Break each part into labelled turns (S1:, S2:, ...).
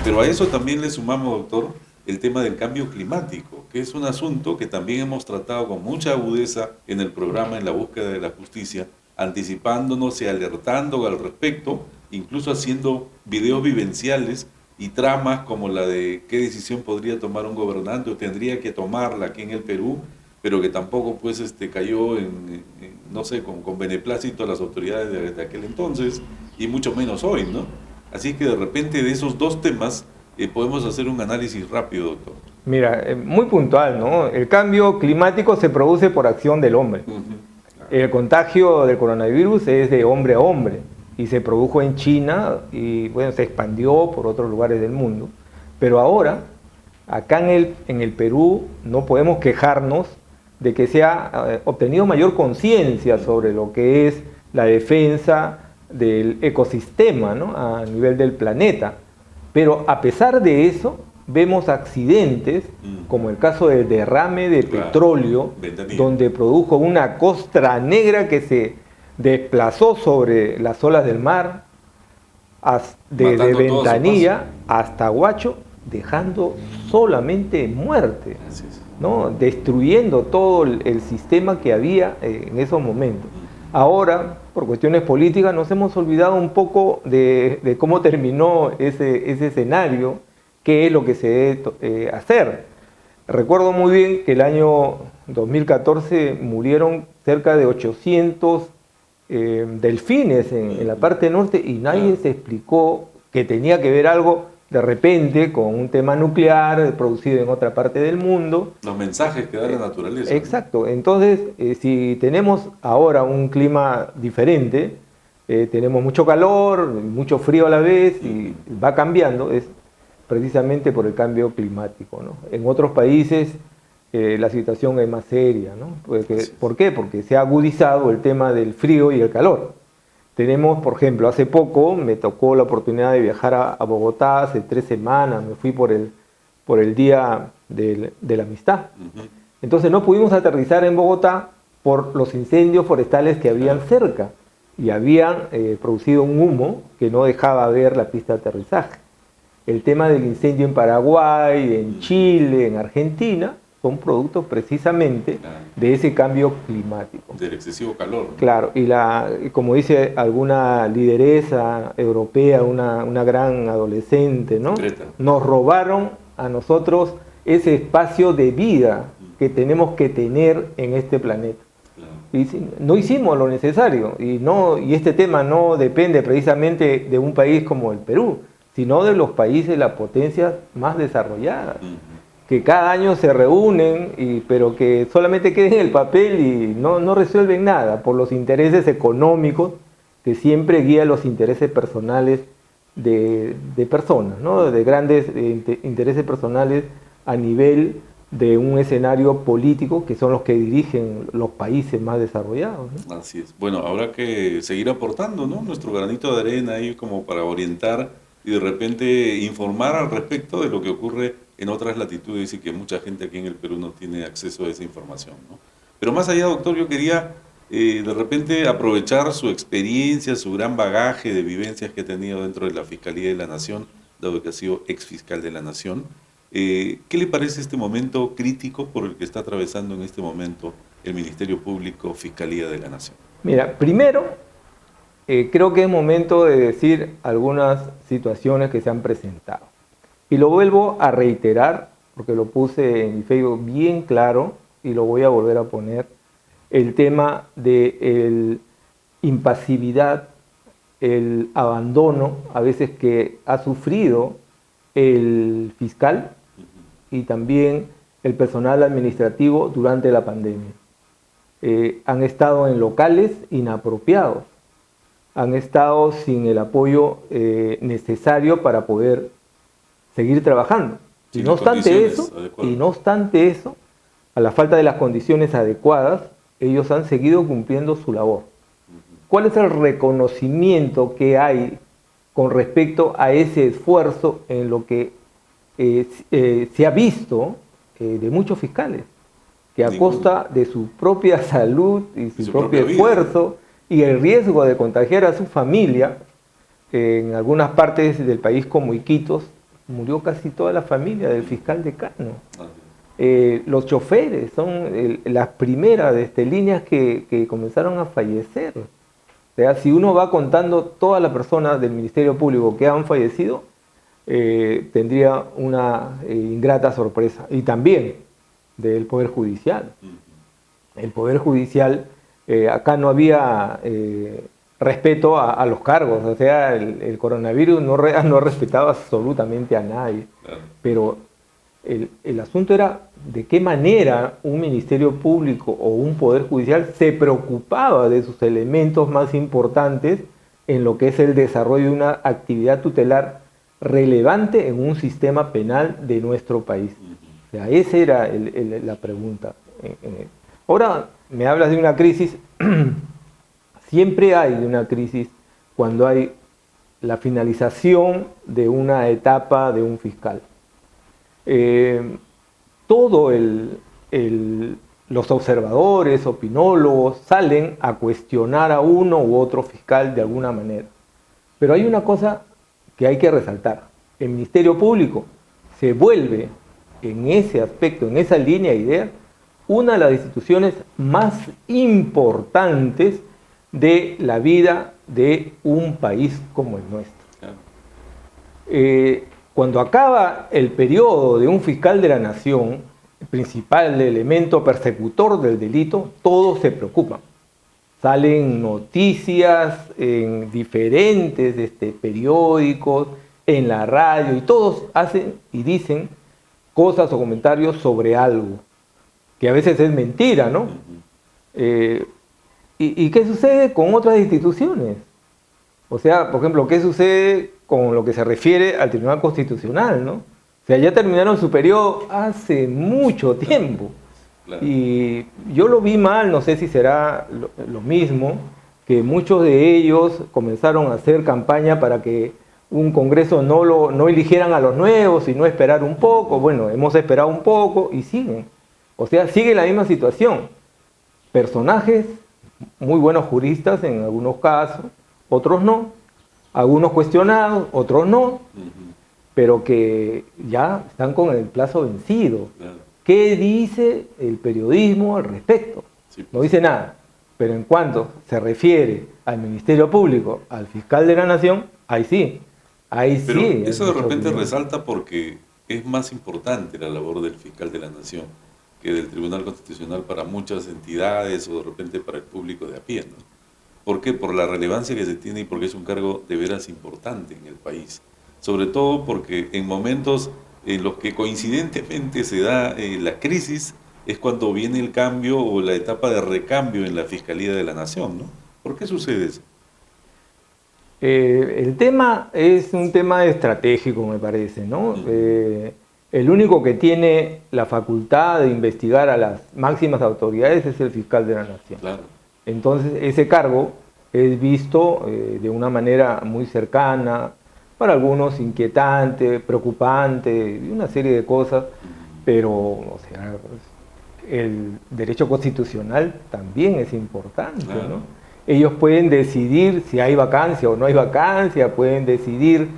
S1: Pero a eso también le sumamos, doctor, el tema del cambio climático, que es un asunto que también hemos tratado con mucha agudeza en el programa En la búsqueda de la justicia, anticipándonos y alertando al respecto, incluso haciendo videos vivenciales y tramas como la de qué decisión podría tomar un gobernante o tendría que tomarla aquí en el Perú, pero que tampoco pues cayó no sé, con beneplácito a las autoridades de aquel entonces y mucho menos hoy, ¿no? Así que de repente de esos dos temas podemos hacer un análisis rápido, doctor.
S2: Mira, muy puntual, ¿no? El cambio climático se produce por acción del hombre. El contagio del coronavirus es de hombre a hombre y se produjo en China y bueno, se expandió por otros lugares del mundo. Pero ahora, acá en el Perú, no podemos quejarnos de que se ha obtenido mayor conciencia sobre lo que es la defensa del ecosistema, ¿no?, a nivel del planeta. Pero a pesar de eso, vemos accidentes, como el caso del derrame de petróleo, donde produjo una costra negra que se desplazó sobre las olas del mar, desde Ventanilla hasta Huacho, dejando solamente muerte, ¿no?, destruyendo todo el sistema que había en esos momentos. Ahora, por cuestiones políticas, nos hemos olvidado un poco de cómo terminó ese escenario, qué es lo que se debe hacer. Recuerdo muy bien que el año 2014 murieron cerca de 800 delfines en la parte norte y nadie se explicó que tenía que ver algo de repente con un tema nuclear producido en otra parte del mundo.
S1: Los mensajes que da la naturaleza.
S2: Exacto. Entonces, si tenemos ahora un clima diferente, tenemos mucho calor, mucho frío a la vez y va cambiando, es precisamente por el cambio climático, ¿no? En otros países la situación es más seria, ¿no? ¿Por qué? Porque se ha agudizado el tema del frío y el calor. Tenemos, por ejemplo, hace poco me tocó la oportunidad de viajar a Bogotá, hace 3 semanas, me fui por el Día de la Amistad. Entonces no pudimos aterrizar en Bogotá por los incendios forestales que habían cerca y habían producido un humo que no dejaba ver la pista de aterrizaje. El tema del incendio en Paraguay, en Chile, en Argentina, son productos precisamente de ese cambio climático.
S1: Del excesivo calor, ¿no?
S2: Claro, y como dice alguna lideresa europea, una gran adolescente, ¿no?, nos robaron a nosotros ese espacio de vida que tenemos que tener en este planeta. Y no hicimos lo necesario, y este tema no depende precisamente de un país como el Perú, sino de los países, las potencias más desarrolladas, que cada año se reúnen, pero que solamente queden en el papel y no resuelven nada por los intereses económicos que siempre guían los intereses personales de personas, ¿no?, de grandes intereses personales a nivel de un escenario político que son los que dirigen los países más desarrollados, ¿no?
S1: Así es. Bueno, habrá que seguir aportando, ¿no?, nuestro granito de arena ahí como para orientar y de repente informar al respecto de lo que ocurre en otras latitudes y que mucha gente aquí en el Perú no tiene acceso a esa información, ¿no? Pero más allá, doctor, yo quería de repente aprovechar su experiencia, su gran bagaje de vivencias que ha tenido dentro de la Fiscalía de la Nación, dado que ha sido exfiscal de la Nación. ¿Qué le parece este momento crítico por el que está atravesando en este momento el Ministerio Público, Fiscalía de la Nación?
S2: Mira, primero, creo que es momento de decir algunas situaciones que se han presentado. Y lo vuelvo a reiterar, porque lo puse en mi Facebook bien claro, y lo voy a volver a poner, el tema de la impasividad, el abandono, a veces que ha sufrido el fiscal y también el personal administrativo durante la pandemia. Han estado en locales inapropiados, han estado sin el apoyo necesario para poder seguir trabajando. Y no obstante eso, a la falta de las condiciones adecuadas, ellos han seguido cumpliendo su labor. ¿Cuál es el reconocimiento que hay con respecto a ese esfuerzo en lo que se ha visto de muchos fiscales? Que a costa de su propia salud y su propio esfuerzo y el riesgo de contagiar a su familia, en algunas partes del país como Iquitos, murió casi toda la familia del fiscal decano.
S1: Ah,
S2: Los choferes son las primeras líneas que comenzaron a fallecer. O sea, si uno va contando todas las personas del Ministerio Público que han fallecido, tendría una ingrata sorpresa. Y también del Poder Judicial. El Poder Judicial, acá no había respeto a los cargos, o sea, el coronavirus no ha respetado absolutamente a nadie.
S1: claro.
S2: Pero el asunto era de qué manera un Ministerio Público o un Poder Judicial se preocupaba de sus elementos más importantes en lo que es el desarrollo de una actividad tutelar relevante en un sistema penal de nuestro país. O sea, esa era la pregunta. Ahora me hablas de una crisis. Siempre hay una crisis cuando hay la finalización de una etapa de un fiscal. Los observadores, opinólogos, salen a cuestionar a uno u otro fiscal de alguna manera. Pero hay una cosa que hay que resaltar. El Ministerio Público se vuelve, en ese aspecto, en esa línea de ideas, una de las instituciones más importantes de la vida de un país como el nuestro. Cuando acaba el periodo de un fiscal de la nación, el principal elemento persecutor del delito, todos se preocupan. Salen noticias en diferentes periódicos, en la radio, y todos hacen y dicen cosas o comentarios sobre algo, que a veces es mentira, ¿no? ¿Y qué sucede con otras instituciones? O sea, por ejemplo, ¿qué sucede con lo que se refiere al Tribunal Constitucional, ¿no? O sea, ya terminaron su periodo hace mucho tiempo. Claro. Y yo lo vi mal, no sé si será lo mismo, que muchos de ellos comenzaron a hacer campaña para que un Congreso no eligieran a los nuevos, sino esperar un poco. Bueno, hemos esperado un poco y siguen. O sea, sigue la misma situación. Personajes, muy buenos juristas en algunos casos, otros no. Algunos cuestionados, otros no. Pero que ya están con el plazo vencido. Claro. ¿Qué dice el periodismo al respecto? Sí, pues. No dice nada. Pero en cuanto se refiere al Ministerio Público, al fiscal de la Nación, ahí sí.
S1: Pero sí. Eso de repente resalta porque es más importante la labor del fiscal de la Nación que del Tribunal Constitucional para muchas entidades o de repente para el público de a pie, ¿no? ¿Por qué? Por la relevancia que se tiene y porque es un cargo de veras importante en el país. Sobre todo porque en momentos en los que coincidentemente se da la crisis es cuando viene el cambio o la etapa de recambio en la Fiscalía de la Nación, ¿no? ¿Por qué sucede eso?
S2: El tema es un tema estratégico, me parece, ¿no? El único que tiene la facultad de investigar a las máximas autoridades es el fiscal de la Nación. Claro. Entonces, ese cargo es visto de una manera muy cercana, para algunos inquietante, preocupante, y una serie de cosas, pero o sea, el derecho constitucional también es importante, claro, ¿no? Ellos pueden decidir si hay vacancia o no hay vacancia, pueden decidir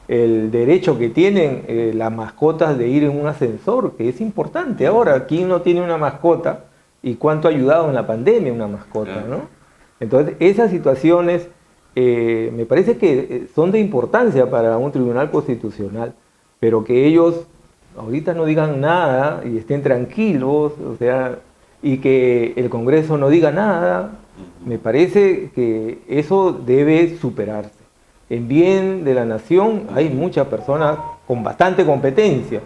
S2: el derecho que tienen las mascotas de ir en un ascensor, que es importante. Ahora, ¿quién no tiene una mascota? ¿Y cuánto ha ayudado en la pandemia una mascota, ¿no? Entonces, esas situaciones me parece que son de importancia para un tribunal constitucional, pero que ellos ahorita no digan nada y estén tranquilos, o sea, y que el Congreso no diga nada, me parece que eso debe superarse. En bien de la nación hay muchas personas con bastante competencia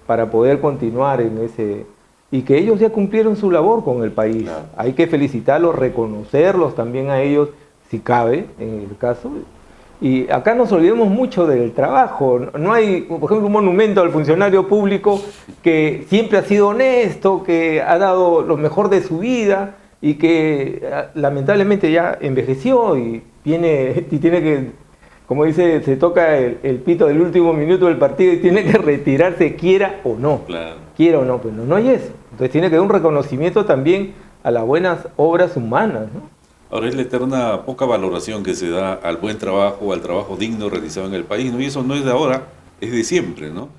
S2: para poder continuar en ese... Y que ellos ya cumplieron su labor con el país. Claro. Hay que felicitarlos, reconocerlos también a ellos, si cabe, en el caso. Y acá nos olvidemos mucho del trabajo. No hay, por ejemplo, un monumento al funcionario público que siempre ha sido honesto, que ha dado lo mejor de su vida y que lamentablemente ya envejeció y tiene que, como dice, se toca el pito del último minuto del partido y tiene que retirarse, quiera o no. Claro. Quiera o no, pero no hay eso. Entonces tiene que dar un reconocimiento también a las buenas obras humanas, ¿no?
S1: Ahora es la eterna poca valoración que se da al buen trabajo, al trabajo digno realizado en el país, ¿no? Y eso no es de ahora, es de siempre, ¿no?